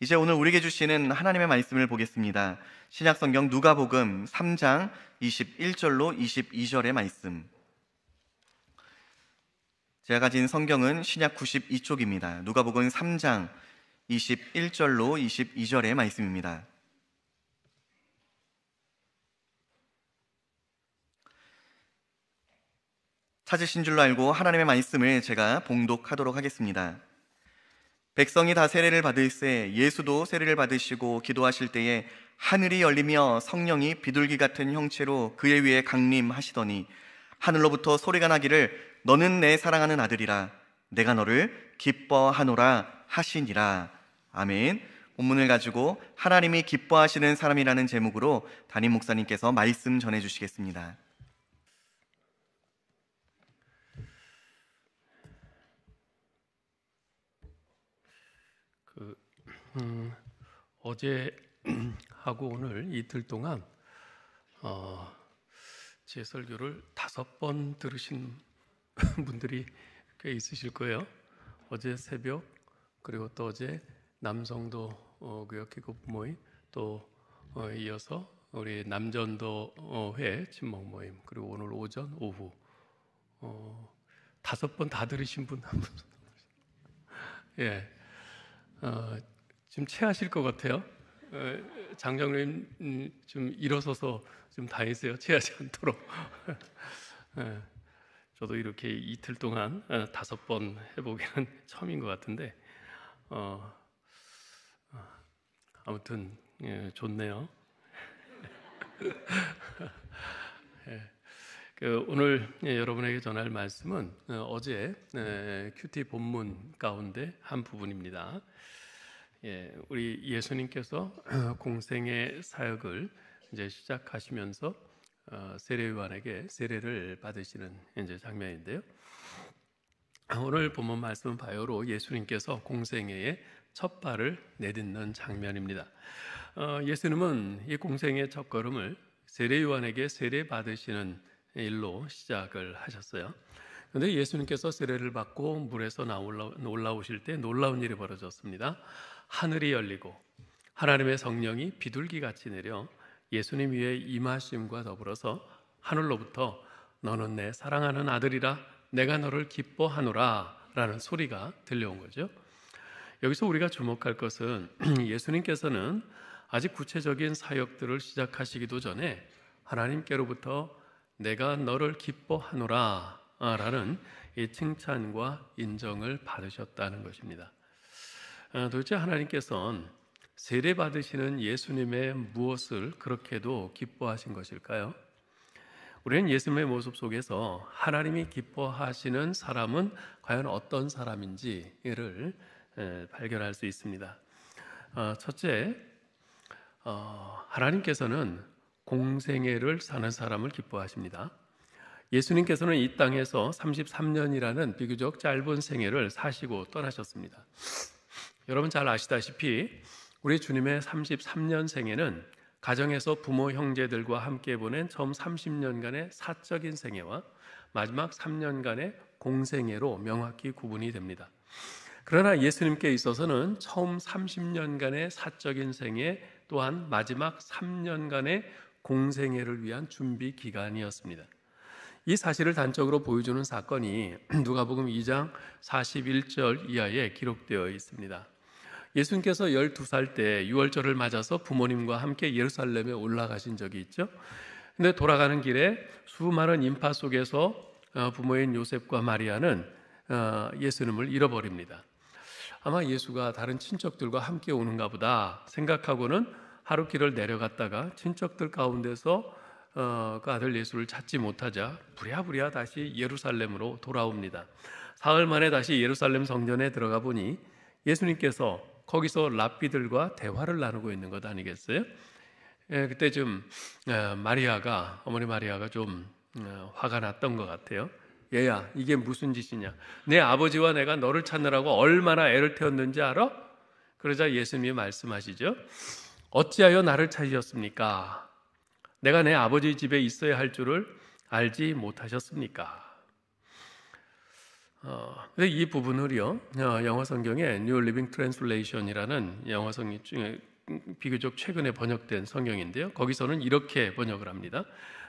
이제 오늘 우리에게 주시는 하나님의 말씀을 보겠습니다. 신약성경 누가복음 3장 21절로 22절의 말씀. 제가 가진 성경은 신약 92쪽입니다. 누가복음 3장 21절로 22절의 말씀입니다. 찾으신 줄로 알고 하나님의 말씀을 제가 봉독하도록 하겠습니다. 백성이 다 세례를 받을새 예수도 세례를 받으시고 기도하실 때에 하늘이 열리며 성령이 비둘기 같은 형체로 그의 위에 강림하시더니 하늘로부터 소리가 나기를 너는 내 사랑하는 아들이라 내가 너를 기뻐하노라 하시니라. 아멘. 본문을 가지고 하나님이 기뻐하시는 사람이라는 제목으로 담임 목사님께서 말씀 전해주시겠습니다. 어제 하고 오늘 이틀 동안 제 설교를 5번 들으신 분들이 꽤 있으실 거예요. 어제 새벽, 그리고 또 어제 남성도 교역기구 모임, 또 이어서 우리 남전도 회 친목 모임, 그리고 오늘 오전, 오후 5번 다 들으신 분 한 분. 예. 지금 체하실 것 같아요. 장장님 좀 일어서서 좀 다니세요. 체하지 않도록. 저도 이렇게 이틀 동안 5번 해보기는 처음인 것 같은데 아무튼 좋네요. 오늘 여러분에게 전할 말씀은 어제 큐티 본문 가운데 한 부분입니다. 우리 예수님께서 공생의 사역을 이제 시작하시면서 세례요한에게 세례를 받으시는 이제 장면인데요. 오늘 본문 말씀 바요로 예수님께서 공생애의 첫 발을 내딛는 장면입니다. 예수님은 이 공생의 첫 걸음을 세례요한에게 세례 받으시는 일로 시작을 하셨어요. 그런데 예수님께서 세례를 받고 물에서 올라오실 때 놀라운 일이 벌어졌습니다. 하늘이 열리고 하나님의 성령이 비둘기같이 내려 예수님 위에 임하심과 더불어서 하늘로부터 너는 내 사랑하는 아들이라 내가 너를 기뻐하노라 라는 소리가 들려온 거죠. 여기서 우리가 주목할 것은 예수님께서는 아직 구체적인 사역들을 시작하시기도 전에 하나님께로부터 내가 너를 기뻐하노라 라는 이 칭찬과 인정을 받으셨다는 것입니다. 도대체 하나님께서는 세례 받으시는 예수님의 무엇을 그렇게도 기뻐하신 것일까요? 우리는 예수님의 모습 속에서 하나님이 기뻐하시는 사람은 과연 어떤 사람인지를 발견할 수 있습니다. 첫째, 하나님께서는 공생애를 사는 사람을 기뻐하십니다. 예수님께서는 이 땅에서 33년이라는 비교적 짧은 생애를 사시고 떠나셨습니다. 여러분 잘 아시다시피 우리 주님의 33년 생애는 가정에서 부모 형제들과 함께 보낸 처음 30년간의 사적인 생애와 마지막 3년간의 공생애로 명확히 구분이 됩니다. 그러나 예수님께 있어서는 처음 30년간의 사적인 생애 또한 마지막 3년간의 공생애를 위한 준비 기간이었습니다. 이 사실을 단적으로 보여주는 사건이 누가복음 2장 41절 이하에 기록되어 있습니다. 예수님께서 12살 때 유월절을 맞아서 부모님과 함께 예루살렘에 올라가신 적이 있죠. 근데 돌아가는 길에 수많은 인파 속에서 부모인 요셉과 마리아는 예수님을 잃어버립니다. 아마 예수가 다른 친척들과 함께 오는가 보다 생각하고는 하루 길을 내려갔다가 친척들 가운데서 그 아들 예수를 찾지 못하자 부랴부랴 다시 예루살렘으로 돌아옵니다. 사흘 만에 다시 예루살렘 성전에 들어가 보니 예수님께서 거기서 랍비들과 대화를 나누고 있는 것 아니겠어요? 그때 좀 어머니 마리아가 좀 화가 났던 것 같아요. 얘야, 이게 무슨 짓이냐? 내 아버지와 내가 너를 찾느라고 얼마나 애를 태웠는지 알아? 그러자 예수님이 말씀하시죠. 어찌하여 나를 찾으셨습니까? 내가 내 아버지 집에 있어야 할 줄을 알지 못하셨습니까? 근데 이 부분을요, 영어 성경에 New Living Translation이라는 영어 성경 중에 비교적 최근에 번역된 성경인데요. 거기서는 이렇게 번역을 합니다.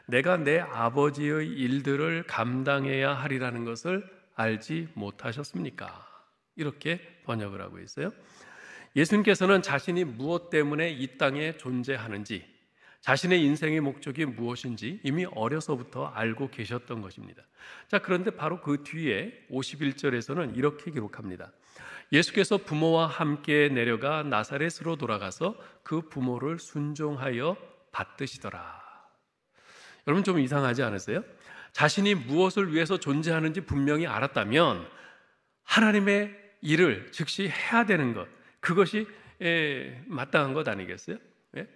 내가 내 아버지의 일들을 감당해야 하리라는 것을 알지 못하셨습니까? 이렇게 번역을 하고 있어요. 예수님께서는 자신이 무엇 때문에 이 땅에 존재하는지, 자신의 인생의 목적이 무엇인지 이미 어려서부터 알고 계셨던 것입니다. 자, 그런데 바로 그 뒤에 51절에서는 이렇게 기록합니다. 예수께서 부모와 함께 내려가 나사렛으로 돌아가서 그 부모를 순종하여 받드시더라. 여러분 좀 이상하지 않으세요? 자신이 무엇을 위해서 존재하는지 분명히 알았다면 하나님의 일을 즉시 해야 되는 것, 그것이 마땅한 것 아니겠어요? 예?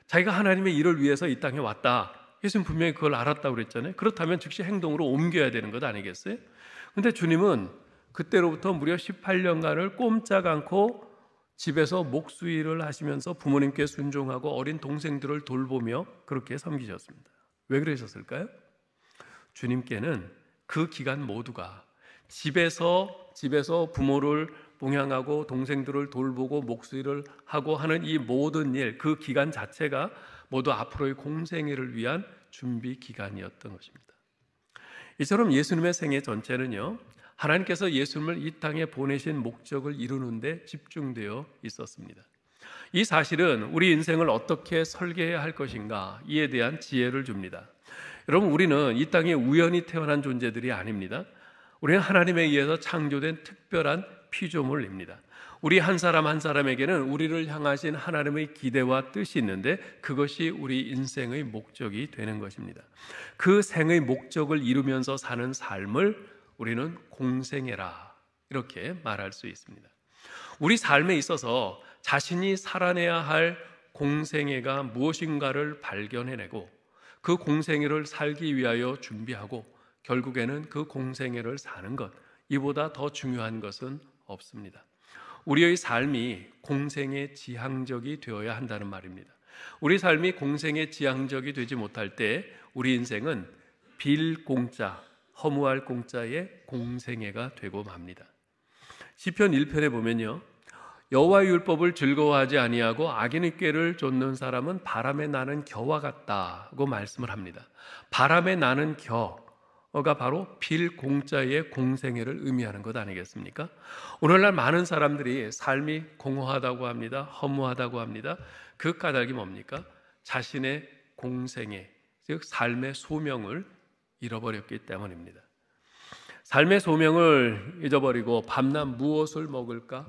자기가 하나님의 일을 위해서 이 땅에 왔다. 예수님 분명히 그걸 알았다고 그랬잖아요. 그렇다면 즉시 행동으로 옮겨야 되는 것 아니겠어요? 그런데 주님은 그때로부터 무려 18년간을 꼼짝 않고 집에서 목수일을 하시면서 부모님께 순종하고 어린 동생들을 돌보며 그렇게 섬기셨습니다. 왜 그러셨을까요? 주님께는 그 기간 모두가 집에서 부모를 봉양하고 동생들을 돌보고 목수일을 하고 하는 이 모든 일, 그 기간 자체가 모두 앞으로의 공생애를 위한 준비 기간이었던 것입니다. 이처럼 예수님의 생애 전체는요, 하나님께서 예수님을 이 땅에 보내신 목적을 이루는 데 집중되어 있었습니다. 이 사실은 우리 인생을 어떻게 설계해야 할 것인가, 이에 대한 지혜를 줍니다. 여러분, 우리는 이 땅에 우연히 태어난 존재들이 아닙니다. 우리는 하나님에 의해서 창조된 특별한 피조물입니다. 우리 한 사람 한 사람에게는 우리를 향하신 하나님의 기대와 뜻이 있는데 그것이 우리 인생의 목적이 되는 것입니다. 그 생의 목적을 이루면서 사는 삶을 우리는 공생애라 이렇게 말할 수 있습니다. 우리 삶에 있어서 자신이 살아내야 할 공생애가 무엇인가를 발견해내고 그 공생애를 살기 위하여 준비하고 결국에는 그 공생애를 사는 것, 이보다 더 중요한 것은 없습니다. 우리의 삶이 공생애 지향적이 되어야 한다는 말입니다. 우리 삶이 공생애 지향적이 되지 못할 때 우리 인생은 빌 공짜, 허무할 공짜의 공생애가 되고 맙니다. 시편 1편에 보면요, 여호와의 율법을 즐거워하지 아니하고 악인의 꾀를 쫓는 사람은 바람에 나는 겨와 같다고 말씀을 합니다. 바람에 나는 겨가 바로 빌 공짜의 공생애를 의미하는 것 아니겠습니까? 오늘날 많은 사람들이 삶이 공허하다고 합니다. 허무하다고 합니다. 그 까닭이 뭡니까? 자신의 공생애, 즉 삶의 소명을 잃어버렸기 때문입니다. 삶의 소명을 잊어버리고 밤낮 무엇을 먹을까?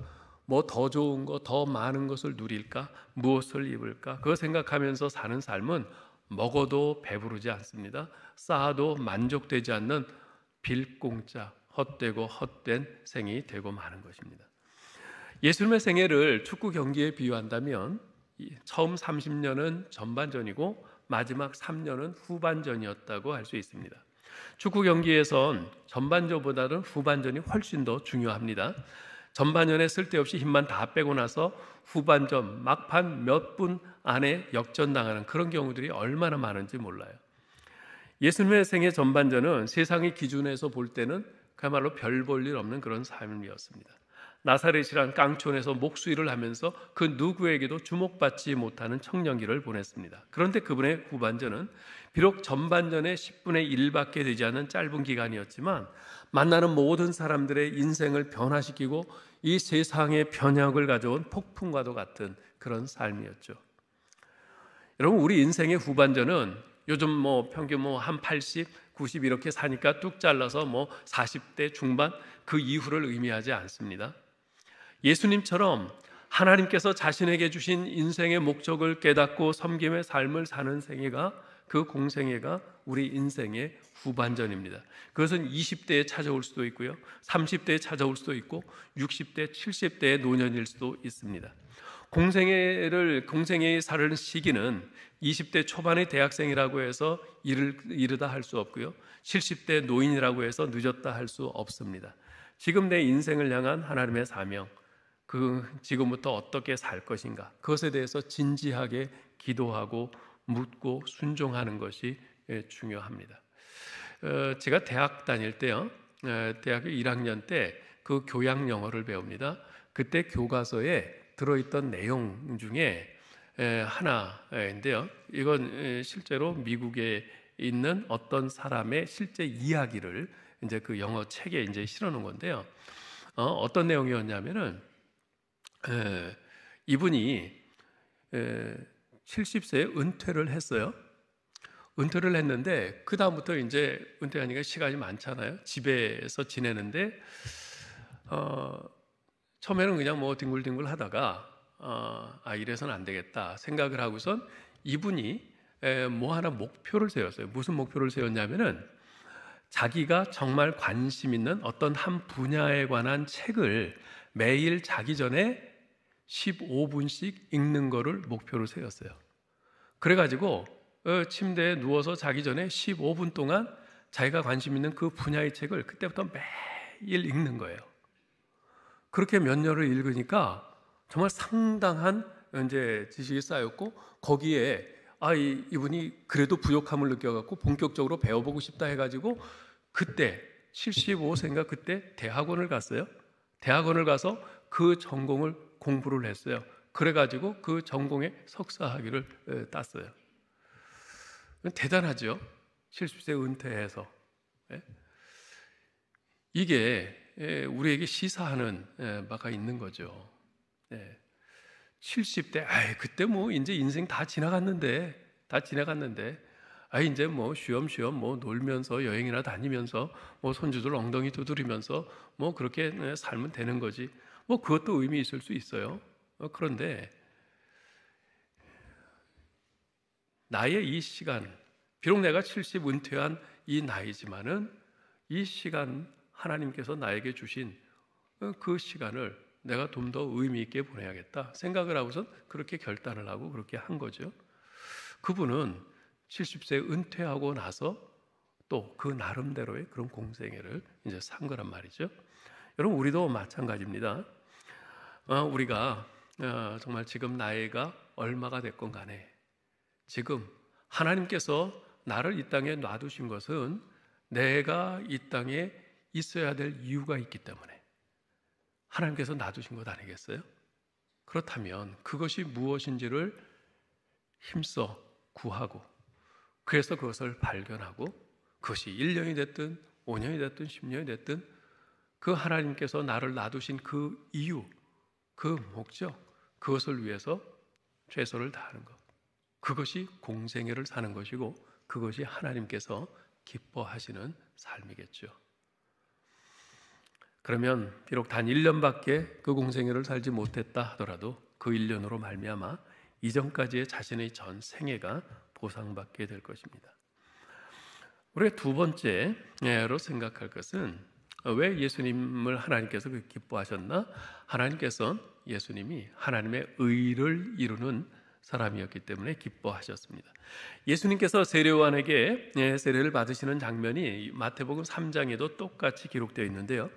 뭐 더 좋은 거, 더 많은 것을 누릴까? 무엇을 입을까? 그거 생각하면서 사는 삶은 먹어도 배부르지 않습니다. 쌓아도 만족되지 않는 빌공짜, 헛되고 헛된 생이 되고 마는 것입니다. 예수님의 생애를 축구 경기에 비유한다면 처음 30년은 전반전이고 마지막 3년은 후반전이었다고 할 수 있습니다. 축구 경기에선 전반전보다는 후반전이 훨씬 더 중요합니다. 전반전에 쓸데없이 힘만 다 빼고 나서 후반전 막판 몇 분 안에 역전당하는 그런 경우들이 얼마나 많은지 몰라요. 예수님의 생애 전반전은 세상의 기준에서 볼 때는 그야말로 별 볼 일 없는 그런 삶이었습니다. 나사렛이란 깡촌에서 목수일을 하면서 그 누구에게도 주목받지 못하는 청년기를 보냈습니다. 그런데 그분의 후반전은 비록 전반전의 10분의 1밖에 되지 않는 짧은 기간이었지만 만나는 모든 사람들의 인생을 변화시키고 이 세상의 변혁을 가져온 폭풍과도 같은 그런 삶이었죠. 여러분, 우리 인생의 후반전은 요즘 평균 한 80, 90 이렇게 사니까 뚝 잘라서 40대 중반 그 이후를 의미하지 않습니다. 예수님처럼 하나님께서 자신에게 주신 인생의 목적을 깨닫고 섬김의 삶을 사는 생애가, 그 공생애가 우리 인생의 후반전입니다. 그것은 20대에 찾아올 수도 있고요, 30대에 찾아올 수도 있고 60대, 70대의 노년일 수도 있습니다. 공생애의 살는 시기는 20대 초반의 대학생이라고 해서 이르다 할 수 없고요, 70대 노인이라고 해서 늦었다 할 수 없습니다. 지금 내 인생을 향한 하나님의 사명, 지금부터 어떻게 살 것인가, 그것에 대해서 진지하게 기도하고 묻고 순종하는 것이 중요합니다. 제가 대학 다닐 때요, 대학교 1학년 때 그 교양 영어를 배웁니다. 그때 교과서에 들어있던 내용 중에 하나인데요. 이건 실제로 미국에 있는 어떤 사람의 실제 이야기를 이제 그 영어 책에 이제 실어놓은 건데요. 어떤 내용이었냐면은 이분이 70세에 은퇴를 했어요. 은퇴를 했는데 그 다음부터 이제 은퇴하니까 시간이 많잖아요. 집에서 지내는데 처음에는 그냥 뭐 뒹굴뒹굴 하다가 이래서는 안 되겠다 생각을 하고선 이분이 뭐 하나 목표를 세웠어요. 무슨 목표를 세웠냐면은 자기가 정말 관심 있는 어떤 한 분야에 관한 책을 매일 자기 전에 15분씩 읽는 거를 목표로 세웠어요. 그래가지고 침대에 누워서 자기 전에 15분 동안 자기가 관심 있는 그 분야의 책을 그때부터 매일 읽는 거예요. 그렇게 몇 년을 읽으니까 정말 상당한 이제 지식이 쌓였고 거기에 이분이 그래도 부족함을 느껴갖고 본격적으로 배워보고 싶다 해가지고 그때 75세인가 그때 대학원을 갔어요. 대학원을 가서 그 전공을 공부를 했어요. 그래가지고 그 전공에 석사학위를 땄어요. 대단하죠. 70세 은퇴해서. 이게 우리에게 시사하는 바가 있는 거죠. 70대, 그때 뭐 이제 인생 다 지나갔는데, 이제 뭐 쉬엄쉬엄 뭐 놀면서 여행이나 다니면서 뭐 손주들 엉덩이 두드리면서 뭐 그렇게 살면 되는 거지. 뭐 그것도 의미 있을 수 있어요. 그런데 나의 이 시간, 비록 내가 70 은퇴한 이 나이지만은 이 시간 하나님께서 나에게 주신 그 시간을 내가 좀 더 의미 있게 보내야겠다 생각을 하고선 그렇게 결단을 하고 그렇게 한 거죠. 그분은 70세 은퇴하고 나서 또 그 나름대로의 그런 공생애를 이제 산 거란 말이죠. 여러분, 우리도 마찬가지입니다. 우리가 정말 지금 나이가 얼마가 됐건 간에 지금 하나님께서 나를 이 땅에 놔두신 것은 내가 이 땅에 있어야 될 이유가 있기 때문에 하나님께서 놔두신 것 아니겠어요? 그렇다면 그것이 무엇인지를 힘써 구하고 그래서 그것을 발견하고 그것이 1년이 됐든 5년이 됐든 10년이 됐든 그 하나님께서 나를 놔두신 그 이유, 그 목적, 그것을 위해서 최선을 다하는 것, 그것이 공생애를 사는 것이고 그것이 하나님께서 기뻐하시는 삶이겠죠. 그러면 비록 단 1년밖에 그 공생애를 살지 못했다 하더라도 그 1년으로 말미암아 이전까지의 자신의 전 생애가 보상받게 될 것입니다. 우리가 두 번째로 생각할 것은 왜 예수님을 하나님께서 기뻐하셨나? 하나님께서 예수님이 하나님의 의를 이루는 사람이었기 때문에 기뻐하셨습니다. 예수님께서 세례요한에게 세례를 받으시는 장면이 마태복음 3장에도 똑같이 기록되어 있는데요.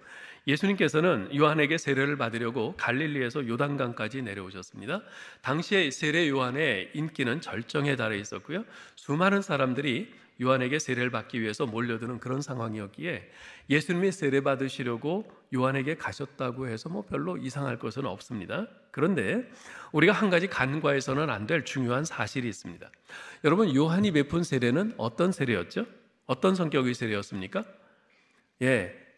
예수님께서는 요한에게 세례를 받으려고 갈릴리에서 요단강까지 내려오셨습니다. 당시에 세례 요한의 인기는 절정에 달해 있었고요. 수많은 사람들이 요한에게 세례를 받기 위해서 몰려드는 그런 상황이었기에 예수님이 세례 받으시려고 요한에게 가셨다고 해서 뭐 별로 이상할 것은 없습니다. 그런데 우리가 한 가지 간과해서는 안 될 중요한 사실이 있습니다. 여러분, 요한이 베푼 세례는 어떤 세례였죠? 어떤 성격의 세례였습니까?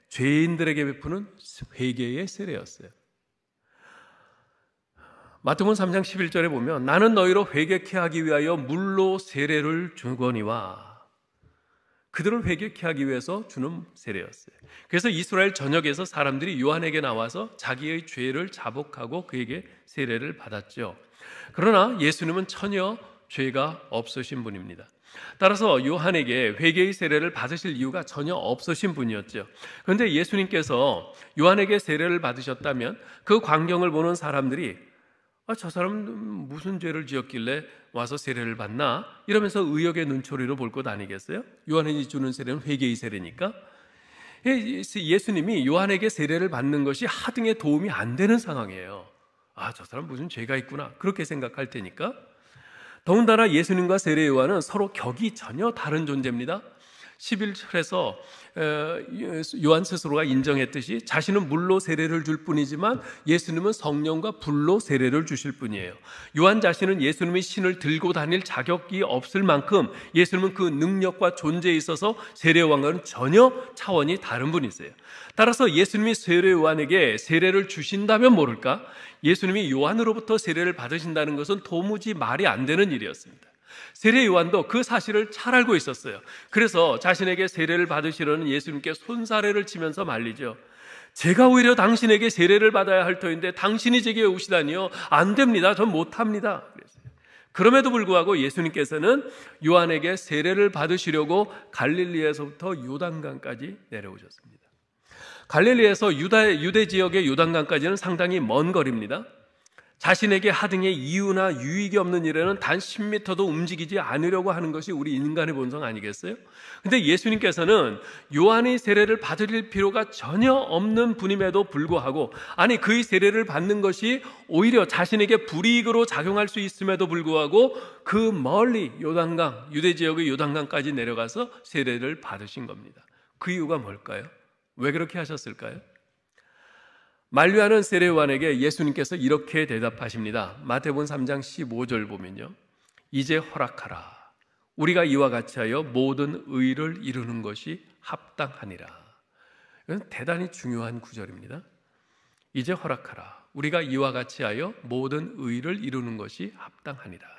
죄인들에게 베푸는 회개의 세례였어요. 마태복음 3장 11절에 보면 나는 너희로 회개케 하기 위하여 물로 세례를 주거니와, 그들을 회개케 하기 위해서 주는 세례였어요. 그래서 이스라엘 전역에서 사람들이 요한에게 나와서 자기의 죄를 자복하고 그에게 세례를 받았죠. 그러나 예수님은 전혀 죄가 없으신 분입니다. 따라서 요한에게 회개의 세례를 받으실 이유가 전혀 없으신 분이었죠. 그런데 예수님께서 요한에게 세례를 받으셨다면 그 광경을 보는 사람들이 저 사람은 무슨 죄를 지었길래 와서 세례를 받나? 이러면서 의역의 눈초리로 볼 것 아니겠어요? 요한이 주는 세례는 회개의 세례니까. 예수님이 요한에게 세례를 받는 것이 하등에 도움이 안 되는 상황이에요. 저 사람 무슨 죄가 있구나, 그렇게 생각할 테니까. 더군다나 예수님과 세례 요한은 서로 격이 전혀 다른 존재입니다. 11절에서 요한 스스로가 인정했듯이 자신은 물로 세례를 줄 뿐이지만 예수님은 성령과 불로 세례를 주실 뿐이에요. 요한 자신은 예수님의 신을 들고 다닐 자격이 없을 만큼 예수님은 그 능력과 존재에 있어서 세례요한과는 전혀 차원이 다른 분이세요. 따라서 예수님이 세례요한에게 세례를 주신다면 모를까? 예수님이 요한으로부터 세례를 받으신다는 것은 도무지 말이 안 되는 일이었습니다. 세례 요한도 그 사실을 잘 알고 있었어요. 그래서 자신에게 세례를 받으시려는 예수님께 손사래를 치면서 말리죠. 제가 오히려 당신에게 세례를 받아야 할 터인데 당신이 제게 오시다니요? 안 됩니다. 전 못합니다. 그랬어요. 그럼에도 불구하고 예수님께서는 요한에게 세례를 받으시려고 갈릴리에서부터 요단강까지 내려오셨습니다. 갈릴리에서 유대 지역의 요단강까지는 상당히 먼 거리입니다. 자신에게 하등의 이유나 유익이 없는 일에는 단 10m도 움직이지 않으려고 하는 것이 우리 인간의 본성 아니겠어요? 근데 예수님께서는 요한의 세례를 받을 필요가 전혀 없는 분임에도 불구하고, 아니 그의 세례를 받는 것이 오히려 자신에게 불이익으로 작용할 수 있음에도 불구하고 그 멀리 요단강, 유대 지역의 요단강까지 내려가서 세례를 받으신 겁니다. 그 이유가 뭘까요? 왜 그렇게 하셨을까요? 만류하는 세례요한에게 예수님께서 이렇게 대답하십니다. 마태복음 3장 15절 보면요, 이제 허락하라. 우리가 이와 같이 하여 모든 의를 이루는 것이 합당하니라. 이건 대단히 중요한 구절입니다. 이제 허락하라. 우리가 이와 같이 하여 모든 의를 이루는 것이 합당하니라.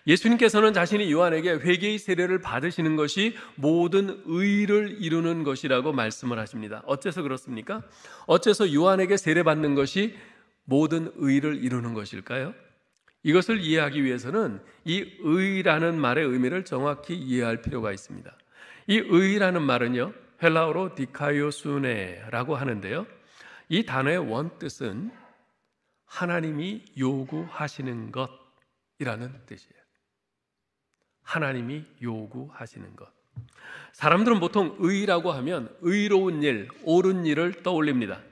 예수님께서는 자신이 요한에게 회개의 세례를 받으시는 것이 모든 의를 이루는 것이라고 말씀을 하십니다. 어째서 그렇습니까? 어째서 요한에게 세례받는 것이 모든 의를 이루는 것일까요? 이것을 이해하기 위해서는 이 의라는 말의 의미를 정확히 이해할 필요가 있습니다. 이 의라는 말은요, 헬라어로 디카이오수네라고 하는데요, 이 단어의 원뜻은 하나님이 요구하시는 것이라는 뜻이에요. 하나님이 요구하시는 것. 사람들은 보통 의라고 하면 의로운 일, 옳은 일을 떠올립니다.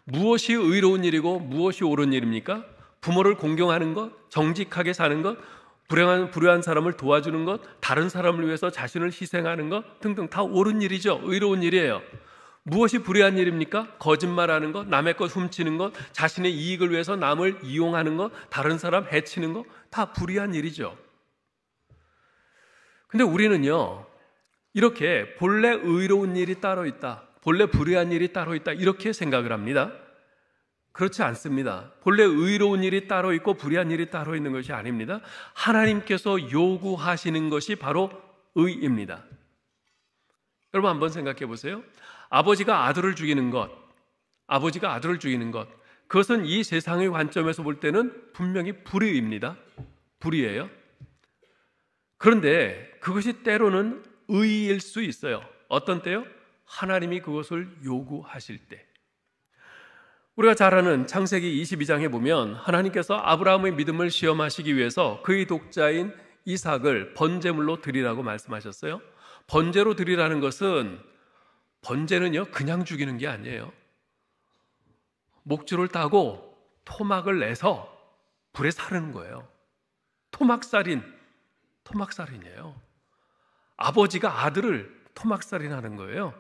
무엇이 의로운 일이고 무엇이 옳은 일입니까? 부모를 공경하는 것, 정직하게 사는 것, 불행한 사람을 도와주는 것, 다른 사람을 위해서 자신을 희생하는 것 등등 다 옳은 일이죠. 의로운 일이에요. 무엇이 불의한 일입니까? 거짓말하는 것, 남의 것 훔치는 것, 자신의 이익을 위해서 남을 이용하는 것, 다른 사람 해치는 것 다 불의한 일이죠. 근데 우리는요, 이렇게 본래 의로운 일이 따로 있다, 본래 불의한 일이 따로 있다, 이렇게 생각을 합니다. 그렇지 않습니다. 본래 의로운 일이 따로 있고 불의한 일이 따로 있는 것이 아닙니다. 하나님께서 요구하시는 것이 바로 의입니다. 여러분 한번 생각해 보세요. 아버지가 아들을 죽이는 것, 그것은 이 세상의 관점에서 볼 때는 분명히 불의입니다. 불의예요. 그런데 그것이 때로는 의일 수 있어요. 어떤 때요? 하나님이 그것을 요구하실 때. 우리가 잘 아는 창세기 22장에 보면 하나님께서 아브라함의 믿음을 시험하시기 위해서 그의 독자인 이삭을 번제물로 드리라고 말씀하셨어요. 번제로 드리라는 것은, 번제는요 그냥 죽이는 게 아니에요. 목줄을 따고 토막을 내서 불에 사르는 거예요. 토막살인이에요. 아버지가 아들을 토막살인하는 거예요.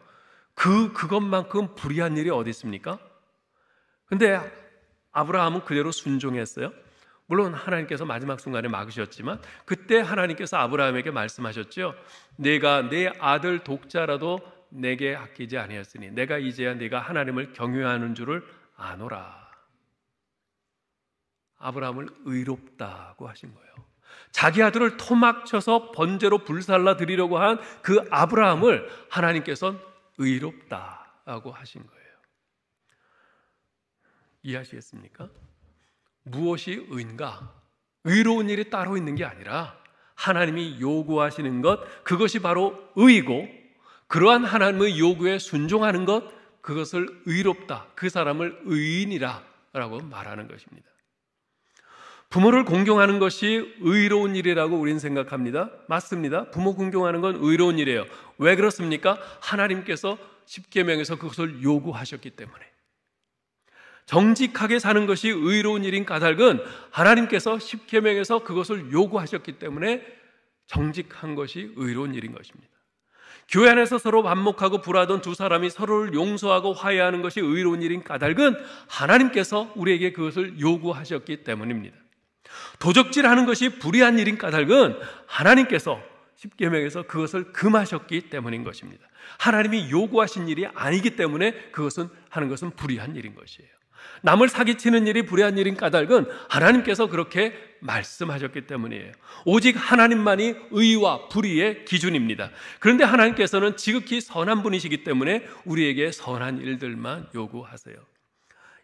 그것만큼 불의한 일이 어디 있습니까? 근데 아브라함은 그대로 순종했어요. 물론 하나님께서 마지막 순간에 막으셨지만 그때 하나님께서 아브라함에게 말씀하셨죠. 내가 내 아들 독자라도 내게 아끼지 아니하였으니 내가 이제야 네가 하나님을 경외하는 줄을 아노라. 아브라함을 의롭다고 하신 거예요. 자기 아들을 토막 쳐서 번제로 불살라 드리려고 한 그 아브라함을 하나님께서는 의롭다고 하신 거예요. 이해하시겠습니까? 무엇이 의인가? 의로운 일이 따로 있는 게 아니라 하나님이 요구하시는 것, 그것이 바로 의이고, 그러한 하나님의 요구에 순종하는 것, 그것을 의롭다, 그 사람을 의인이라 라고 말하는 것입니다. 부모를 공경하는 것이 의로운 일이라고 우리는 생각합니다. 맞습니다. 부모 공경하는 건 의로운 일이에요. 왜 그렇습니까? 하나님께서 십계명에서 그것을 요구하셨기 때문에. 정직하게 사는 것이 의로운 일인 까닭은 하나님께서 십계명에서 그것을 요구하셨기 때문에 정직한 것이 의로운 일인 것입니다. 교회 안에서 서로 반목하고 불화하던 두 사람이 서로를 용서하고 화해하는 것이 의로운 일인 까닭은 하나님께서 우리에게 그것을 요구하셨기 때문입니다. 도적질하는 것이 불의한 일인 까닭은 하나님께서 십계명에서 그것을 금하셨기 때문인 것입니다. 하나님이 요구하신 일이 아니기 때문에 그것은 하는 것은 불의한 일인 것이에요. 남을 사기치는 일이 불의한 일인 까닭은 하나님께서 그렇게 말씀하셨기 때문이에요. 오직 하나님만이 의와 불의의 기준입니다. 그런데 하나님께서는 지극히 선한 분이시기 때문에 우리에게 선한 일들만 요구하세요.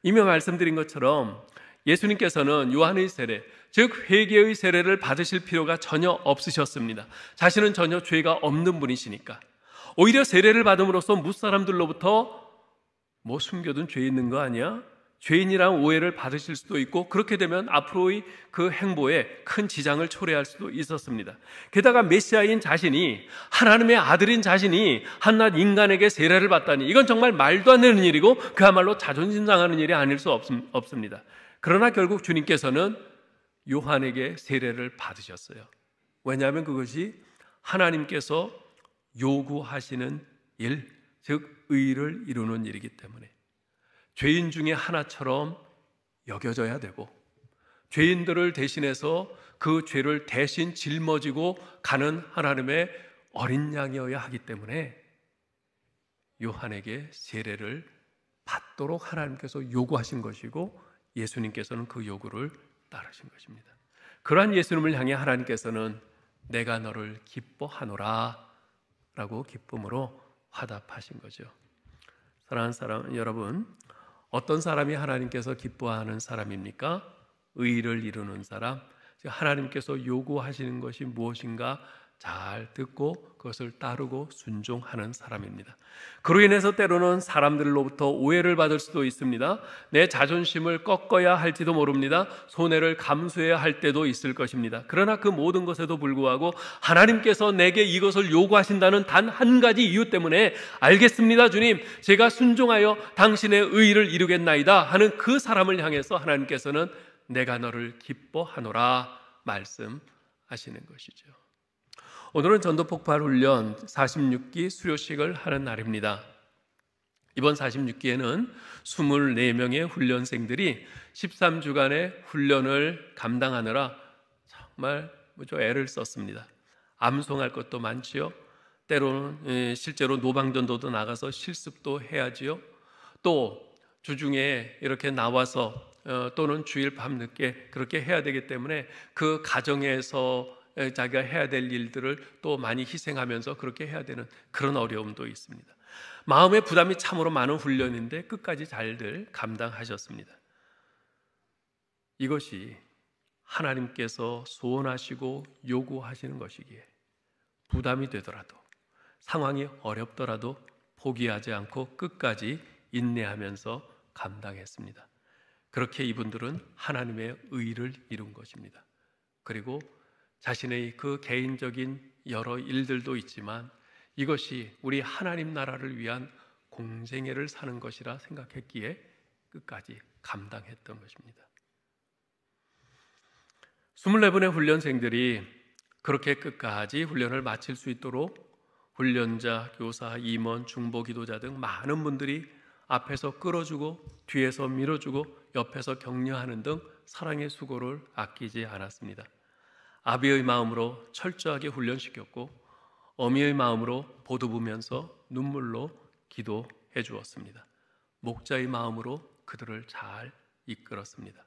이미 말씀드린 것처럼 예수님께서는 요한의 세례, 즉 회개의 세례를 받으실 필요가 전혀 없으셨습니다. 자신은 전혀 죄가 없는 분이시니까. 오히려 세례를 받음으로써 무사람들로부터 뭐 숨겨둔 죄 있는 거 아니야? 죄인이란 오해를 받으실 수도 있고, 그렇게 되면 앞으로의 그 행보에 큰 지장을 초래할 수도 있었습니다. 게다가 메시아인 자신이, 하나님의 아들인 자신이 한낱 인간에게 세례를 받다니, 이건 정말 말도 안 되는 일이고 그야말로 자존심 상하는 일이 아닐 수 없습니다. 그러나 결국 주님께서는 요한에게 세례를 받으셨어요. 왜냐하면 그것이 하나님께서 요구하시는 일, 즉 의를 이루는 일이기 때문에 죄인 중에 하나처럼 여겨져야 되고, 죄인들을 대신해서 그 죄를 대신 짊어지고 가는 하나님의 어린 양이어야 하기 때문에 요한에게 세례를 받도록 하나님께서 요구하신 것이고, 예수님께서는 그 요구를 따르신 것입니다. 그러한 예수님을 향해 하나님께서는 내가 너를 기뻐하노라 라고 기쁨으로 화답하신 거죠. 사랑하는 사람 여러분, 어떤 사람이 하나님께서 기뻐하는 사람입니까? 의를 이루는 사람, 하나님께서 요구하시는 것이 무엇인가 잘 듣고 그것을 따르고 순종하는 사람입니다. 그로 인해서 때로는 사람들로부터 오해를 받을 수도 있습니다. 내 자존심을 꺾어야 할지도 모릅니다. 손해를 감수해야 할 때도 있을 것입니다. 그러나 그 모든 것에도 불구하고 하나님께서 내게 이것을 요구하신다는 단 한 가지 이유 때문에 알겠습니다 주님, 제가 순종하여 당신의 의를 이루겠나이다 하는 그 사람을 향해서 하나님께서는 내가 너를 기뻐하노라 말씀하시는 것이죠. 오늘은 전도폭발 훈련 46기 수료식을 하는 날입니다. 이번 46기에는 24명의 훈련생들이 13주간의 훈련을 감당하느라 정말 애를 썼습니다. 암송할 것도 많지요. 때로는 실제로 노방전도도 나가서 실습도 해야지요. 또 주중에 이렇게 나와서 또는 주일 밤늦게 그렇게 해야 되기 때문에 그 가정에서 자기가 해야 될 일들을 또 많이 희생하면서 그렇게 해야 되는 그런 어려움도 있습니다. 마음의 부담이 참으로 많은 훈련인데 끝까지 잘들 감당하셨습니다. 이것이 하나님께서 소원하시고 요구하시는 것이기에 부담이 되더라도, 상황이 어렵더라도 포기하지 않고 끝까지 인내하면서 감당했습니다. 그렇게 이분들은 하나님의 의를 이룬 것입니다. 그리고 자신의 그 개인적인 여러 일들도 있지만 이것이 우리 하나님 나라를 위한 공생애를 사는 것이라 생각했기에 끝까지 감당했던 것입니다. 24분의 훈련생들이 그렇게 끝까지 훈련을 마칠 수 있도록 훈련자, 교사, 임원, 중보 기도자 등 많은 분들이 앞에서 끌어주고 뒤에서 밀어주고 옆에서 격려하는 등 사랑의 수고를 아끼지 않았습니다. 아비의 마음으로 철저하게 훈련시켰고 어미의 마음으로 보듬으면서 눈물로 기도해 주었습니다. 목자의 마음으로 그들을 잘 이끌었습니다.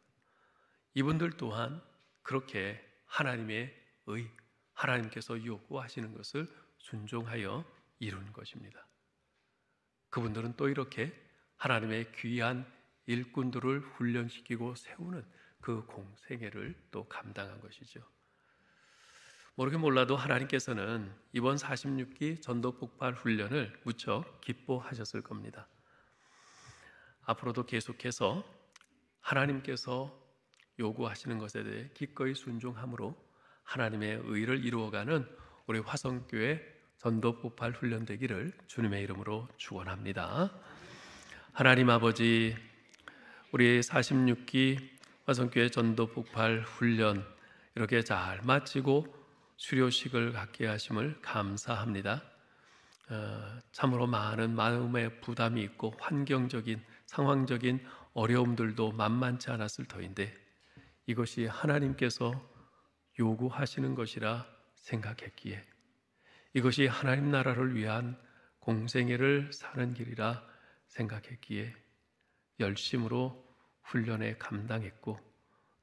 이분들 또한 그렇게 하나님의 의, 하나님께서 요구하시는 것을 순종하여 이룬 것입니다. 그분들은 또 이렇게 하나님의 귀한 일꾼들을 훈련시키고 세우는 그 공생애를 또 감당한 것이죠. 모르게 몰라도 하나님께서는 이번 46기 전도폭발 훈련을 무척 기뻐하셨을 겁니다. 앞으로도 계속해서 하나님께서 요구하시는 것에 대해 기꺼이 순종함으로 하나님의 의를 이루어가는 우리 화성교회 전도폭발 훈련 되기를 주님의 이름으로 축원합니다. 하나님 아버지, 우리 46기 화성교회 전도폭발 훈련 이렇게 잘 마치고 수료식을 갖게 하심을 감사합니다. 참으로 많은 마음의 부담이 있고 환경적인 상황적인 어려움들도 만만치 않았을 터인데 이것이 하나님께서 요구하시는 것이라 생각했기에 이것이 하나님 나라를 위한 공생애를 사는 길이라 생각했기에 열심으로 훈련에 감당했고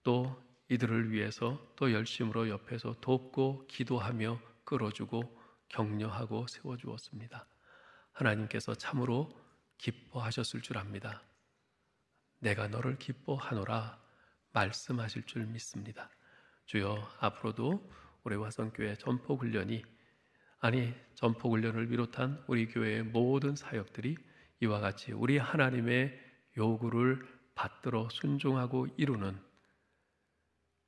또 이들을 위해서 또 열심으로 옆에서 돕고 기도하며 끌어주고 격려하고 세워주었습니다. 하나님께서 참으로 기뻐하셨을 줄 압니다. 내가 너를 기뻐하노라 말씀하실 줄 믿습니다. 주여, 앞으로도 우리 화성교회 전폭훈련이 전폭훈련을 비롯한 우리 교회의 모든 사역들이 이와 같이 우리 하나님의 요구를 받들어 순종하고 이루는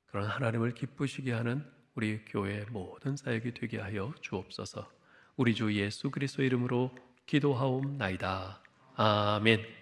그런 하나님을 기쁘시게 하는 우리 교회의 모든 사역이 되게 하여 주옵소서. 우리 주 예수 그리스도 이름으로 기도하옵나이다. 아멘.